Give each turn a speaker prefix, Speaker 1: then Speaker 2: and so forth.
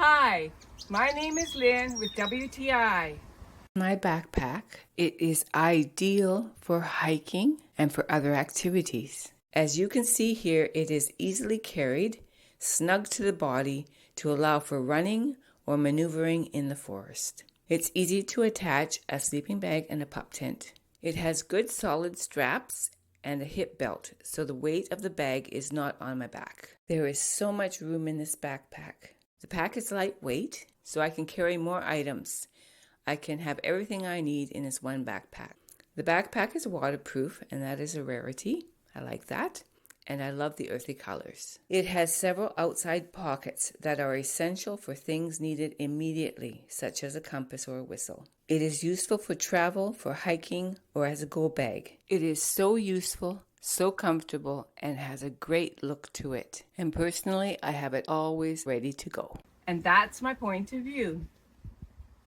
Speaker 1: Hi, my name is Lynn with WTI.
Speaker 2: My backpack, it is ideal for hiking and for other activities. As you can see here, it is easily carried, snug to the body to allow for running or maneuvering in the forest. It's easy to attach a sleeping bag and a pup tent. It has good solid straps and a hip belt, so the weight of the bag is not on my back. There is so much room in this backpack. The pack is lightweight, so I can carry more items. I can have everything I need in this one backpack. The backpack is waterproof, and that is a rarity. I like that, and I love the earthy colors. It has several outside pockets that are essential for things needed immediately, such as a compass or a whistle. It is useful for travel, for hiking, or as a go bag. It is so useful, so comfortable, and has a great look to it. And personally, I have it always ready to go.
Speaker 1: And that's my point of view.